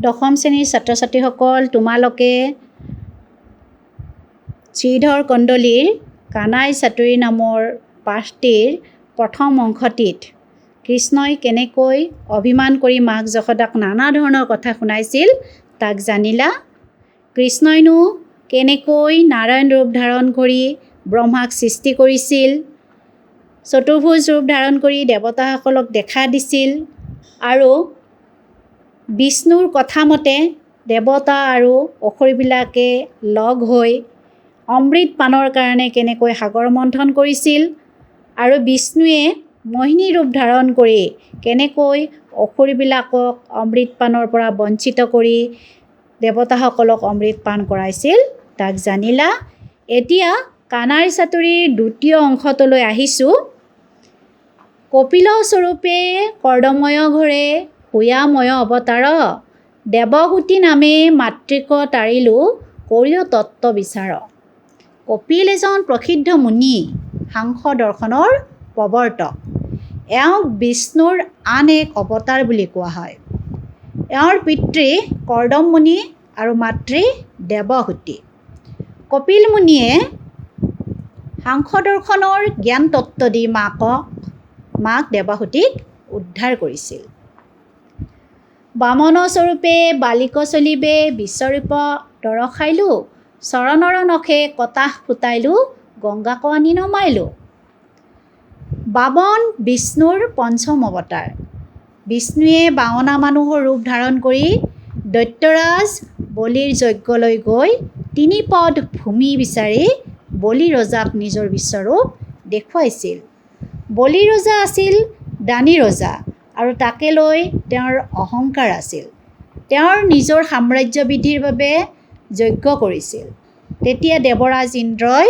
দশম শ্ৰেণীৰ ছাত্ৰ ছাত্ৰীসকল, তোমালোকে শ্ৰীধৰ কন্দলীৰ কানাই চাতুৰী নামৰ পাঠটিৰ প্ৰথম অংশটিত কৃষ্ণই কেনেকৈ অভিমান কৰি মাক যশোদাক নানা ধৰণৰ কথা শুনাইছিল তাক জানিলা। কৃষ্ণইনো কেনেকৈ নাৰায়ণ ৰূপ ধাৰণ কৰি ব্ৰহ্মাক সৃষ্টি কৰিছিল, চতুৰ্ভুজ ৰূপ ধাৰণ কৰি দেৱতাসকলক দেখা দিছিল আৰু বিষ্ণুৰ কথামতে দেৱতা আৰু অসুৰবিলাকে লগ হৈ অমৃত পানৰ কাৰণে কেনেকৈ সাগৰ মন্থন কৰিছিল আৰু বিষ্ণুৱে মোহিনী ৰূপ ধাৰণ কৰি কেনেকৈ অসুৰবিলাকক অমৃত পানৰ পৰা বঞ্চিত কৰি দেৱতাসকলক অমৃত পান কৰাইছিল তাক জানিলা। এতিয়া কানাই চাতুৰীৰ দ্বিতীয় অংশটোলৈ আহিছোঁ। কপিল স্বৰূপে কৰ্দময় ঘৰে সুয়াময় অৱতাৰ, দেৱহূতি নামে মাতৃক তাৰিলো কৰিয় তত্ত্ব বিচাৰ। কপিল এজন প্ৰসিদ্ধ মুনি, সাংখ্য দৰ্শনৰ প্ৰৱৰ্তক। এওঁক বিষ্ণুৰ আন এক অৱতাৰ বুলি কোৱা হয়। এওঁৰ পিতৃ কৰ্দম মুনি আৰু মাতৃ দেৱহূতি। কপিল মুনিয়ে সাংখ্য দৰ্শনৰ জ্ঞান তত্ত্ব দি মাক দেৱহূতিক উদ্ধাৰ কৰিছিল। বামন স্বৰূপে বালিক চলিবে বিশ্বৰূপ দৰসাইলো, চৰণৰ নখে কটাহ ফুটাইলো গংগাক আনি নমাইলো। বামন বিষ্ণুৰ পঞ্চম অৱতাৰ। বিষ্ণুৱে বাওনা মানুহৰ ৰূপ ধাৰণ কৰি দৈত্যৰাজ বলিৰ যজ্ঞলৈ গৈ ৩ পদ ভূমি বিচাৰি বলি ৰজাক নিজৰ বিশ্বৰূপ দেখুৱাইছিল। বলি ৰজা আছিল দানী ৰজা আৰু তাকে লৈ তেওঁৰ অহংকাৰ আছিল। তেওঁৰ নিজৰ সাম্ৰাজ্য বৃদ্ধিৰ বাবে যজ্ঞ কৰিছিল। তেতিয়া দেৱৰাজ ইন্দ্ৰই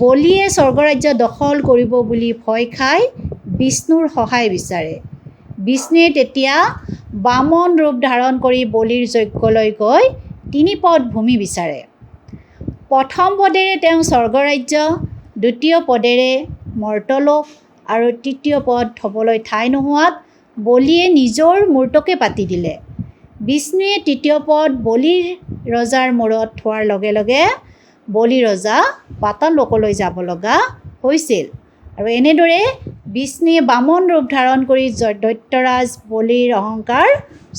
বলিয়ে স্বৰ্গৰাজ্য দখল কৰিব বুলি ভয় খাই বিষ্ণুৰ সহায় বিচাৰে। বিষ্ণুৱে তেতিয়া বামন ৰূপ ধাৰণ কৰি বলিৰ যজ্ঞলৈ গৈ ৩ পদ ভূমি বিচাৰে। প্ৰথম পদেৰে তেওঁ স্বৰ্গৰাজ্য, দ্বিতীয় পদেৰে মৰ্ত্যলোক আৰু তৃতীয় পদ থ'বলৈ ঠাই নোহোৱাত বলিয়ে নিজৰ মূৰ্তকে পাতি দিলে। বিষ্ণুৱে তৃতীয় পদ বলিৰ ৰজাৰ মূৰত থোৱাৰ লগে লগে বলি ৰজা পাতাল লোকলৈ যাব লগা হৈছিল আৰু এনেদৰে বিষ্ণুৱে বামন ৰূপ ধাৰণ কৰি দৈত্যৰাজ বলিৰ অহংকাৰ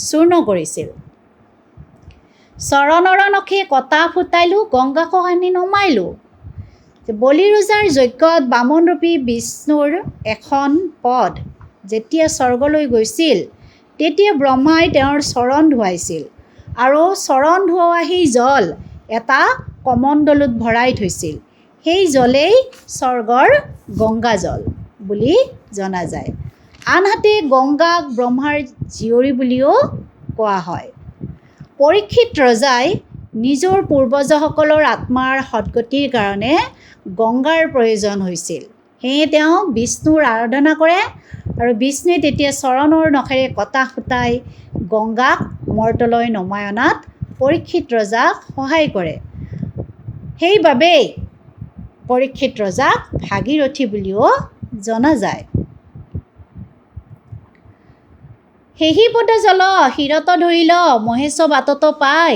চূৰ্ণ কৰিছিল। চৰণৰ নখে কটা ফুটাইলো গংগাক আনি নমাইলো। বলি ৰজাৰ যজ্ঞত বামনৰূপী বিষ্ণুৰ এখন পদ যেতিয়া স্বৰ্গলৈ গৈছিল তেতিয়া ব্ৰহ্মাই তেওঁৰ চৰণ ধুৱাইছিল আৰু চৰণ ধুওৱা সেই জল এটা কমণ্ডলুত ভৰাই থৈছিল। সেই জলেই স্বৰ্গৰ গংগা জল বুলি জনা যায়। আনহাতে গংগাক ব্ৰহ্মাৰ জীয়ৰী বুলিও কোৱা হয়। পৰীক্ষিত ৰজাই নিজৰ পূৰ্বজসকলৰ আত্মাৰ সদ্গতিৰ কাৰণে গংগাৰ প্ৰয়োজন হৈছিল। সেয়ে তেওঁ বিষ্ণুৰ আৰাধনা কৰে আৰু বিষ্ণুৱে তেতিয়া চৰণৰ নখেৰে কটা ফুটাই গংগাক মৰ্ত্যলৈ নমাই অনাত পৰীক্ষিত ৰজাক সহায় কৰে। সেইবাবেই পৰীক্ষিত ৰজাক ভাগীৰথী বুলিও জনা যায়। সেহি পদ জল শিৰত ধৰিল মহেশ বাটত পাই,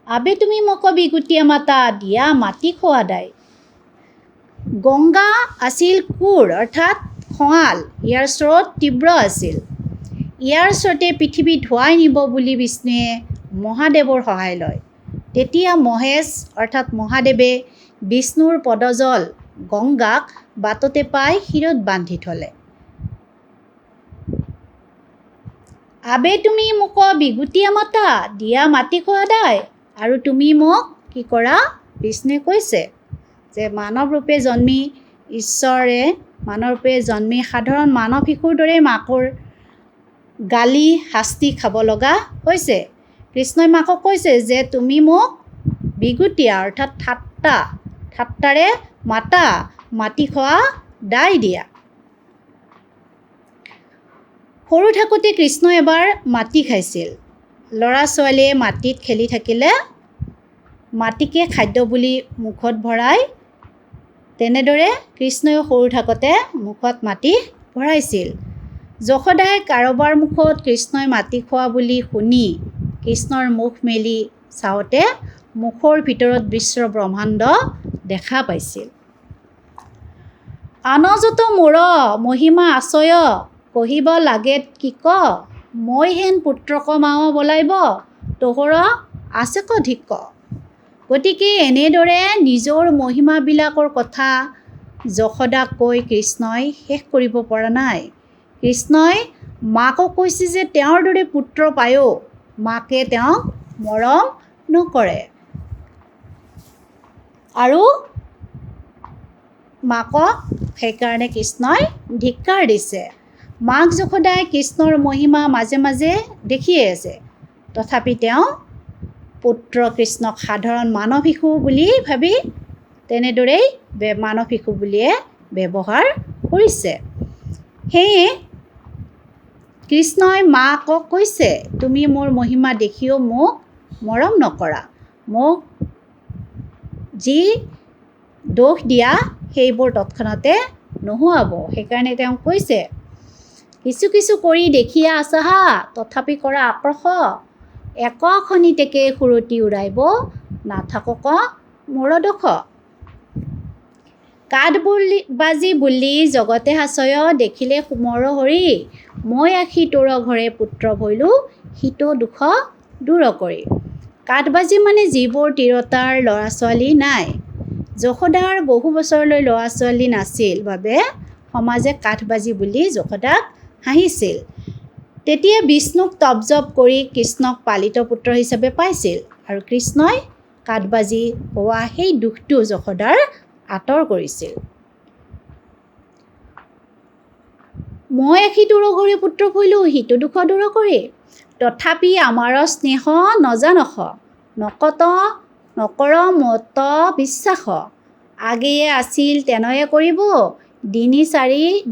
আবে তুমি মোক বিগুটিয়া মাতা দিয়া মাটি খোৱা দায়। গংগা আছিল কোৰ অৰ্থাৎ খঙাল। ইয়াৰ স্ৰোত তীব্ৰ আছিল। ইয়াৰ স্ৰোতে পৃথিৱী ধুৱাই নিব বুলি বিষ্ণুৱে মহাদেৱৰ সহায় লয়। তেতিয়া মহেশ অৰ্থাৎ মহাদেৱে বিষ্ণুৰ পদজল গংগাক বাটতে পাই শিৰত বান্ধি থ'লে। আবে তুমি মোক বিগুটিয়া মাতা দিয়া মাটি খোৱা দায়। আৰু তুমি মোক কি কৰা? বিষ্ণুৱে কৈছে যে মানৱ ৰূপে জন্মি ঈশ্বৰে মানৱ ৰূপে জন্মি সাধাৰণ মানৱ শিশুৰ দৰে মাকৰ গালি শাস্তি খাব লগা হৈছে। কৃষ্ণই মাকক কৈছে যে তুমি মোক বিগুটিয়া অৰ্থাৎ ঠাট্টাৰে মাতা, মাটি খোৱা দায় দিয়া। সৰু থাকোঁতে কৃষ্ণই এবাৰ মাটি খাইছিল। ল'ৰা ছোৱালীয়ে মাটিত খেলি থাকিলে মাটিকে খাদ্য বুলি মুখত ভৰাই, তেনেদৰে কৃষ্ণইও সৰু থাকোঁতে মুখত মাটি ভৰাইছিল। যশোদাই কাৰোবাৰ মুখত কৃষ্ণই মাটি খোৱা বুলি শুনি কৃষ্ণৰ মুখ মেলি চাওঁতে মুখৰ ভিতৰত বিশ্ব ব্ৰহ্মাণ্ড দেখা পাইছিল। আনযত মোৰ মহিমা আচয় কহিব লাগে কি ক মই হেন পুত্ৰক মাও বলাইব তোহৰ আছে কধিক ক। গতিকে এনেদৰে নিজৰ মহিমাবিলাকৰ কথা যশোদাক কৈ কৃষ্ণই শেষ কৰিব পৰা নাই। কৃষ্ণই মাকক কৈছে যে তেওঁৰ দৰে পুত্ৰ পায়ো মাকে তেওঁক মৰম নকৰে আৰু মাকক সেইকাৰণে কৃষ্ণই ধিক্কাৰ দিছে। মাক যশোদাই কৃষ্ণৰ মহিমা মাজে মাজে দেখিয়ে আছে, তথাপি তেওঁ পুত্ৰ কৃষ্ণক সাধাৰণ মানৱ শিশু বুলি ভাবি তেনেদৰেই মানৱ শিশু বুলিয়ে ব্যৱহাৰ কৰিছে। সেয়ে কৃষ্ণই মাকক কৈছে তুমি মোৰ মহিমা দেখিও মোক মৰম নকৰা, মোক যি দোষ দিয়া সেইবোৰ তৎক্ষণাতে নোহোৱাব। সেইকাৰণে তেওঁ কৈছে কিছু কিছু কৰি দেখিয়া আছা হা তথাপি কৰা আকৰ্ষ এক খনিতেকে সুৰতি উৰাইব নাথাকক মোৰ দোষ। কাঠ বাজি বুলি জগতে হাচয় দেখিলে সুমৰ হৰি মই আখি তোৰ ঘৰে পুত্ৰ ভৈলো হিত দুখ দূৰ কৰি। কাঠবাজি মানে যিবোৰ তিৰোতাৰ ল'ৰা ছোৱালী নাই। যশোদাৰ বহু বছৰলৈ ল'ৰা ছোৱালী নাছিল বাবে সমাজে কাঠবাজি বুলি যশোদাক হাঁহিছিল। তেতিয়া বিষ্ণুক তপজপ কৰি কৃষ্ণক পালিত পুত্ৰ হিচাপে পাইছিল আৰু কৃষ্ণই কাঠবাজি হোৱা সেই দুখটো যশোদাৰ আঁতৰ কৰিছিল। মই আখি তোৰ ঘৰে পুত্ৰ ভৈলো হিত দুখ দূৰ কৰি। তথাপি আমাৰ স্নেহ নজানস নকত নকৰ মত বিশ্বাস আগেয়ে আছিল তেনেয়ে কৰিব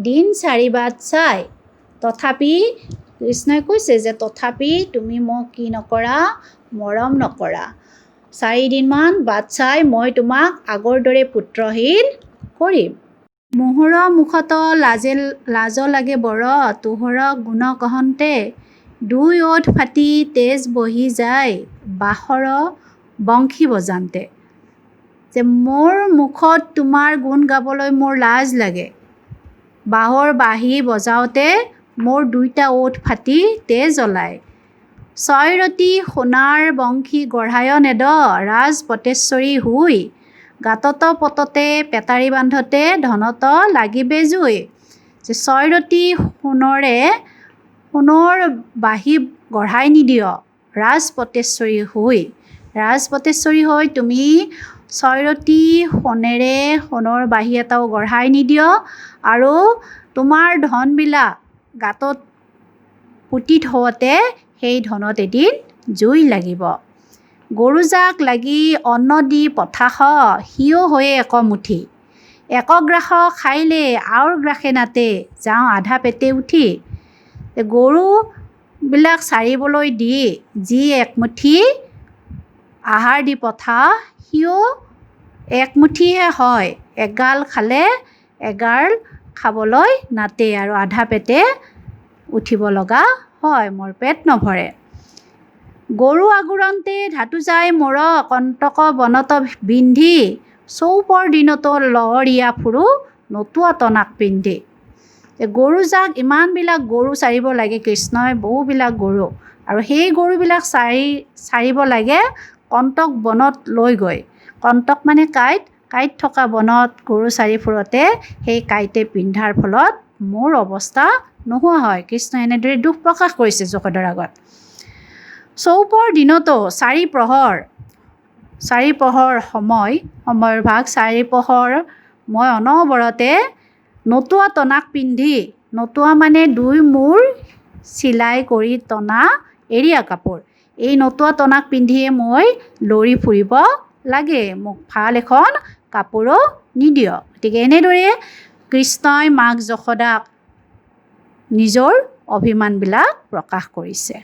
দিন চাৰি বাট চাই। তথাপি কৃষ্ণই কৈছে যে তথাপি তুমি মোক কি নকৰা মৰম নকৰা, 4 দিনমান বাট চাই মই তোমাক আগৰ দৰে পুত্ৰহীন কৰিম। মোহৰ মুখত লাজ লাগে বৰ তোহৰ গুণ কহন্তে 2 ওঠ ফাটি তেজ বহি যায় বাঁহৰ বংশী বজান্তে। যে মোৰ মুখত তোমাৰ গুণ গাবলৈ মোৰ লাজ লাগে, বাঁহৰ বাঁহী বজাওঁতে মোৰ 2টা ওঠ ফাটি তেজ ওলায়। 6 ৰতি সোণাৰ বংশী গঢ়ায় নেদ ৰাজপটেশ্বৰী হুই গাতত পততে পেটাৰী বান্ধতে ধনত লাগিবে জুই। যে 6 ৰতি সোণৰ বাঁহী গঢ়াই নিদিয় ৰাজপটেশ্বৰী হৈ তুমি 6 ৰতি সোণৰ বাঁহী এটাও গঢ়াই নিদিয় আৰু তোমাৰ ধনবিলাক গাঁতত পুতি থওঁতে সেই ধনত এদিন জুই লাগিব। গৰুজাক লাগি অন্ন দি পঠাস সিও হৈয়ে একমুঠি, এক গ্ৰাস খাইলে আওৰ গ্ৰাসে নাতে যাওঁ আধা পেটে উঠি। গৰুবিলাক চাৰিবলৈ দি যি একমুঠি আহাৰ দি পঠা সিও একমুঠিহে হয়, এগাল খালে এগাল খাবলৈ নাতে আৰু আধা পেটে উঠিব লগা হয়, মোৰ পেট নভৰে। গৰু আগুৰন্তে ধাতু যায় মোৰ কণ্টক বনত বিন্ধি চৌপৰ দিনতো লহৰীয়া ফুৰো নতুৱা টনাক পিন্ধি। গৰুজাক ইমানবিলাক গৰু চাৰিব লাগে কৃষ্ণই, বহুবিলাক গৰু, আৰু সেই গৰুবিলাক চাৰিব লাগে কণ্টক বনত লৈ গৈ। কণ্টক মানে কাঁইট থকা বনত গৰু চাৰি ফুৰোঁতে সেই কাঁইটে পিন্ধাৰ ফলত মোৰ অৱস্থা নোহোৱা হয়। কৃষ্ণই এনেদৰে দুখ প্ৰকাশ কৰিছে যশোদাৰ আগত। চৌপৰ দিনতো 4 প্ৰহৰ সময়ৰ ভাগ 4 প্ৰহৰ মই অনবৰতে নতুৱা টনাক পিন্ধি, নতুৱা মানে 2 মূৰ চিলাই কৰি টনা এৰীয়া কাপোৰ, এই নতুৱা টনাক পিন্ধিয়ে মই লৰি ফুৰিব লাগে, মোক ভাল এখন কাপোৰো নিদিয়। গতিকে এনেদৰে কৃষ্ণই মাক যশোদাক নিজৰ অভিমানবিলাক প্ৰকাশ কৰিছে।